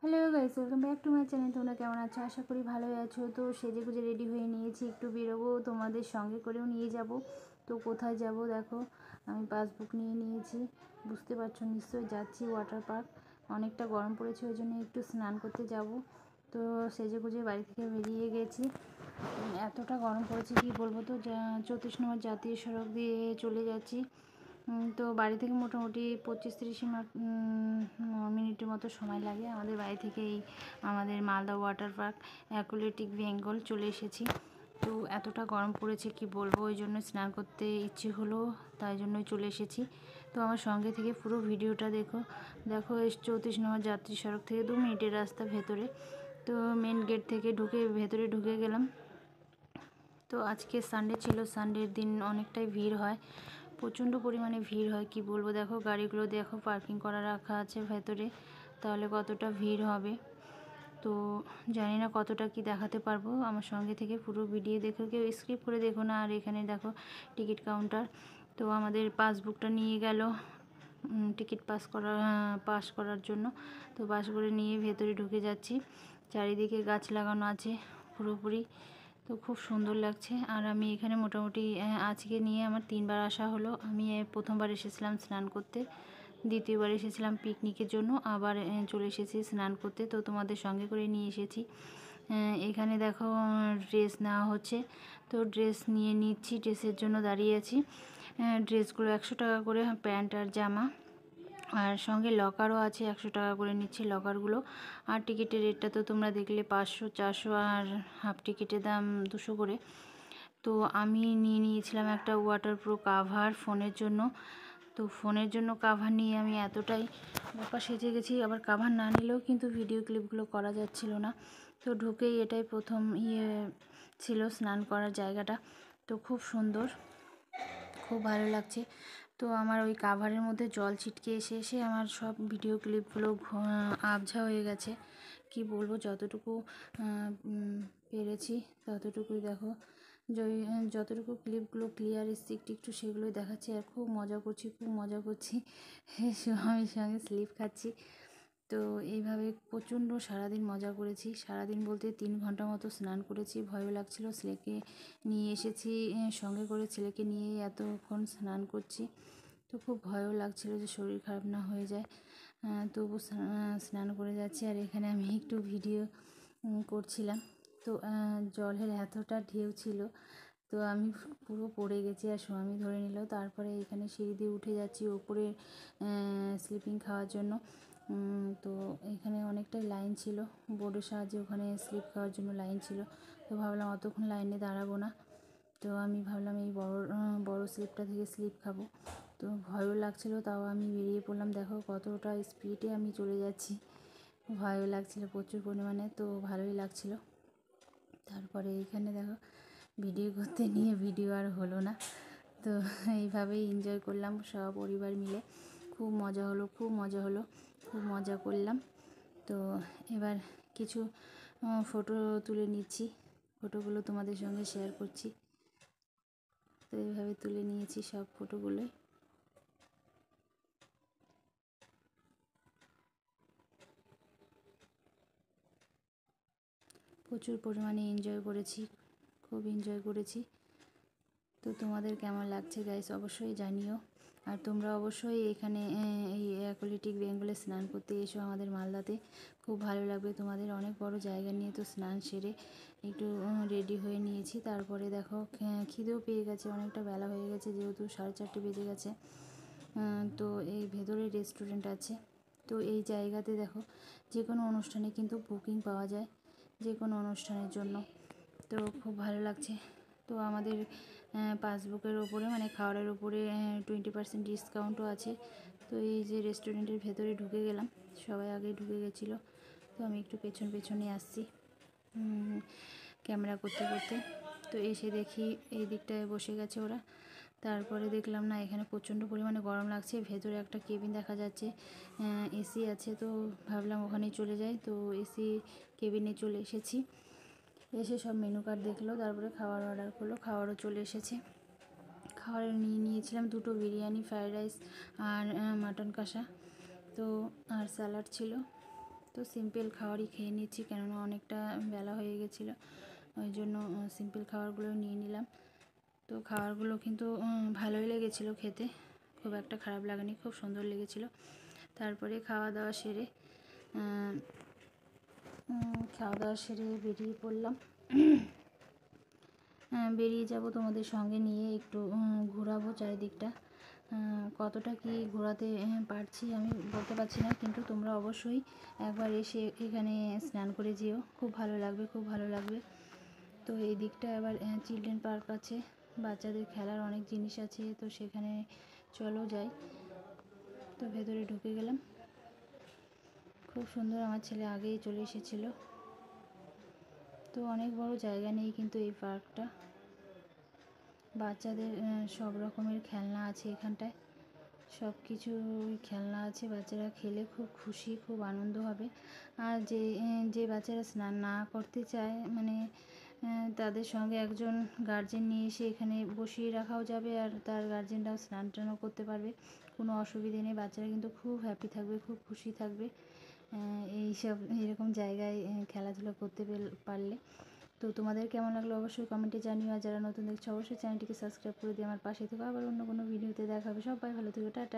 Hello guys, welcome back to my channel. তোমরা কেমন আছো? আশা করি ভালোই আছো। তো সেজে গুজে রেডি হয়ে নিয়েছি, একটু বেরোবো, তোমাদের সঙ্গে করেও নিয়ে যাব। তো কোথায় যাব দেখো, আমি পাসবুক নিয়ে নিয়েছি, বুঝতে পারছো নিশ্চয়ই। যাচ্ছি ওয়াটার পার্ক। অনেকটা গরম পড়েছে, ওই জন্য একটু স্নান করতে যাব। তো সেজে গুজে বাড়ি থেকে বেরিয়ে গেছি। এতটা গরম পড়েছে কি বলবো। তো 34 নম্বর জাতীয় সড়ক দিয়ে চলে যাচ্ছি। তো বাড়ি থেকে মোটামুটি 25-30 মিনিটের মতো সময় লাগে। আমাদের বাড়ি থেকে আমাদের Malda water park aquatic Bengal চলে এসেছি। তো এতটা গরম পড়েছে কি বলবো, ওই জন্য স্নান করতে ইচ্ছে হলো, তাই জন্যই চলে এসেছি। তো আমার সঙ্গে থেকে পুরো ভিডিওটা দেখো। 34 নম্বর যাত্রী সড়ক থেকে 2 মিনিটের রাস্তা ভেতরে। তো মেন গেট থেকে ভেতরে ঢুকে গেলাম। তো আজকে সানডে ছিল, সানডের দিন অনেকটাই ভিড় হয়, প্রচণ্ড পরিমাণে ভিড় হয় কি বলবো। দেখো গাড়িগুলো দেখো পার্কিং করা রাখা আছে ভেতরে, তাহলে কতটা ভিড় হবে। তো জানি না কতটা কি দেখাতে পারবো। আমার সঙ্গে থেকে পুরো ভিডিও দেখো, কেউ স্কিপ করে দেখো না। আর এখানে দেখো টিকিট কাউন্টার। তো আমাদের পাসবুকটা নিয়ে গেল টিকিট পাস করার জন্য। তো পাস করে নিয়ে ভেতরে ঢুকে যাচ্ছি। চারিদিকে গাছ লাগানো আছে পুরোপুরি, তো খুব সুন্দর লাগছে। আর আমি এখানে মোটামুটি আজকে নিয়ে আমার 3বার আসা হলো। আমি প্রথমবার এসেছিলাম স্নান করতে, দ্বিতীয়বার এসেছিলাম পিকনিকের জন্য, আবার চলে এসেছি স্নান করতে। তো তোমাদের সঙ্গে করে নিয়ে এসেছি। এখানে দেখো ড্রেস নেওয়া হচ্ছে, তো ড্রেস নিয়ে নিচ্ছি, ড্রেসের জন্য দাঁড়িয়ে আছি। ড্রেসগুলো 100 টাকা করে, প্যান্ট আর জামা। আর সঙ্গে লকারও আছে, 100 টাকা করে নিচ্ছে লকারগুলো। আর টিকিটের রেটটা তো তোমরা দেখলে, 500, 400, আর হাফ টিকিটের দাম 200 করে। তো আমি নিয়ে নিয়েছিলাম একটা ওয়াটারপ্রুফ কাভার ফোনের জন্য। তো ফোনের জন্য কাভার নিয়ে আমি এতটাই বোকা সেজে গেছি, আবার কাভার না নিলেও কিন্তু ভিডিও ক্লিপগুলো করা যাচ্ছিল না। তো ঢুকেই এটাই প্রথম ছিল স্নান করার জায়গাটা। তো খুব সুন্দর, খুব ভালো লাগছে। তো আমার ওই কাভারের মধ্যে জল ছিটকে এসে এসে আমার সব ভিডিও ক্লিপগুলো আবঝা হয়ে গেছে কি বলবো। যতটুকু পেরেছি ততটুকুই দেখো, যতটুকু ক্লিপগুলো ক্লিয়ার এসছে একটু একটু, সেগুলোই দেখাচ্ছি। আর খুব মজা করছি, খুব মজা করছি। স্বামীর সঙ্গে স্লিপ খাচ্ছি। তো এইভাবে প্রচণ্ড সারাদিন মজা করেছি। সারাদিন বলতে 3 ঘন্টা মতো স্নান করেছি। ভয়ও লাগছিল, ছেলেকে নিয়ে এসেছি সঙ্গে করে, ছেলেকে নিয়েই এতক্ষণ স্নান করছি। তো খুব ভয়ও লাগছিল যে শরীর খারাপ না হয়ে যায়। তবু স্নান করে যাচ্ছি। আর এখানে আমি একটু ভিডিও করছিলাম। তো জলের এতটা ঢেউ ছিল, তো আমি পুরো পড়ে গেছি, আর স্বামী ধরে নিল। তারপরে এখানে সিঁড়ি দিয়ে উঠে যাচ্ছি ওপরে স্লিপিং খাওয়ার জন্য। তো এখানে অনেকটাই লাইন ছিল, বোর্ডের সাহায্যে ওখানে স্লিপ খাওয়ার জন্য লাইন ছিল। তো ভাবলাম অতক্ষণ লাইনে দাঁড়াবো না, তো আমি ভাবলাম এই বড় স্লিপটা থেকে স্লিপ খাবো। তো ভয়ও লাগছিল, তাও আমি বেরিয়ে পড়লাম। দেখো কতটা স্পিডে আমি চলে যাচ্ছি, ভয়ও লাগছিল প্রচুর পরিমাণে, তো ভালোই লাগছিল। তারপরে এইখানে দেখো ভিডিও করতে নিয়ে ভিডিও আর হলো না। তো এইভাবেই এনজয় করলাম সপরিবার মিলে। খুব মজা হলো, খুব মজা হলো, খুব মজা করলাম। তো এবার কিছু ফটো তুলে নিচ্ছি, ফটোগুলো তোমাদের সঙ্গে শেয়ার করছি। তো এইভাবে তুলে নিয়েছি সব ফটোগুলোই। প্রচুর পরিমাণে এনজয় করেছি, খুব এনজয় করেছি। তো তোমাদের কেমন লাগছে গাইস অবশ্যই জানিও। আর তোমরা অবশ্যই এখানে এই অ্যাকুয়াটিক বেঙ্গলে স্নান করতে এসো আমাদের মালদাতে, খুব ভালো লাগবে তোমাদের। অনেক বড় জায়গা নিয়ে, তো স্নান সেরে একটু রেডি হয়ে নিয়েছি। তারপরে দেখো খিদেও পেয়ে গেছে, অনেকটা বেলা হয়ে গেছে, যেহেতু 4:30 বেজে গেছে। তো এই ভেতরে রেস্টুরেন্ট আছে। তো এই জায়গাতে দেখো যে কোনো অনুষ্ঠানে কিন্তু বুকিং পাওয়া যায়, যে কোনো অনুষ্ঠানের জন্য। তো খুব ভালো লাগছে। তো আমাদের পাসবুকের ওপরে, মানে খাবারের ওপরে 20% ডিসকাউন্টও আছে। তো এই যে রেস্টুরেন্টের ভেতরে ঢুকে গেলাম, সবাই আগে ঢুকে গেছিলো, তো আমি একটু পেছনে আসছি ক্যামেরা করতে করতে। তো এসে দেখি এই দিকটায় বসে গেছে ওরা। তারপরে দেখলাম না, এখানে প্রচণ্ড পরিমাণে গরম লাগছে। ভেতরে একটা কেবিন দেখা যাচ্ছে, এসি আছে। তো ভাবলাম ওখানেই চলে যাই। তো এসি কেবিনে চলে এসেছি। এসে সব মেনু কার্ড দেখলো, তারপরে খাবার অর্ডার করলো, খাবারও চলে এসেছে। খাবার নিয়েছিলাম 2টো বিরিয়ানি, ফ্রায়েড রাইস আর মাটন কষা, তো আর স্যালাড ছিল। তো তো সিম্পল খাবারই খেয়ে নিচ্ছি, কেননা অনেকটা বেলা হয়ে গেছিলো, ওই জন্য সিম্পল খাবারগুলো নিয়ে নিলাম। তো খাবারগুলো কিন্তু ভালোই লেগেছিলো খেতে, খুব একটা খারাপ লাগেনি, খুব সুন্দর লেগেছিলো। তারপরে খাওয়া দাওয়া সেরে বেরিয়ে পড়লাম। বেরিয়ে যাব তোমাদের সঙ্গে নিয়ে, একটু ঘোরাবো চারিদিকটা। কতটা কি ঘোরাতে পারছি আমি বলতে পারছি না, কিন্তু তোমরা অবশ্যই একবার এসে এখানে স্নান করে যেও, খুব ভালো লাগবে, খুব ভালো লাগবে। তো এই দিকটা আবার চিলড্রেন পার্ক আছে, বাচ্চাদের খেলার অনেক জিনিস আছে, তো সেখানে চলো যাই। তো ভেতরে ঢুকে গেলাম, খুব সুন্দর, আমার ছেলে আগেই চলে এসেছিলো। তো অনেক বড় জায়গা নেই কিন্তু এই পার্কটা, বাচ্চাদের সব রকমের খেলনা আছে এখানটায়, সব কিছু খেলনা আছে, বাচ্চারা খেলে খুব খুশি, খুব আনন্দ হবে। আর যে বাচ্চারা স্নান না করতে চায়, মানে তাদের সঙ্গে একজন গার্জেন নিয়ে এসে এখানে বসিয়ে রাখাও যাবে, আর তার গার্জেনরাও স্নান টানও করতে পারবে, কোনো অসুবিধে নেই। বাচ্চারা কিন্তু খুব হ্যাপি থাকবে, খুব খুশি থাকবে এরকম জায়গায় খেলাধুলা করতে পারলে। তো তোমাদের কেমন লাগলো অবশ্যই কমেন্টে জানিও, আর যারা নতুন দেখছো অবশ্যই চ্যানেলটিকে সাবস্ক্রাইব করে দিয়ে আমার পাশে থেকো। আবার অন্য কোনো ভিডিওতে দেখা হবে। সবাই ভালো থেকো, টাটা।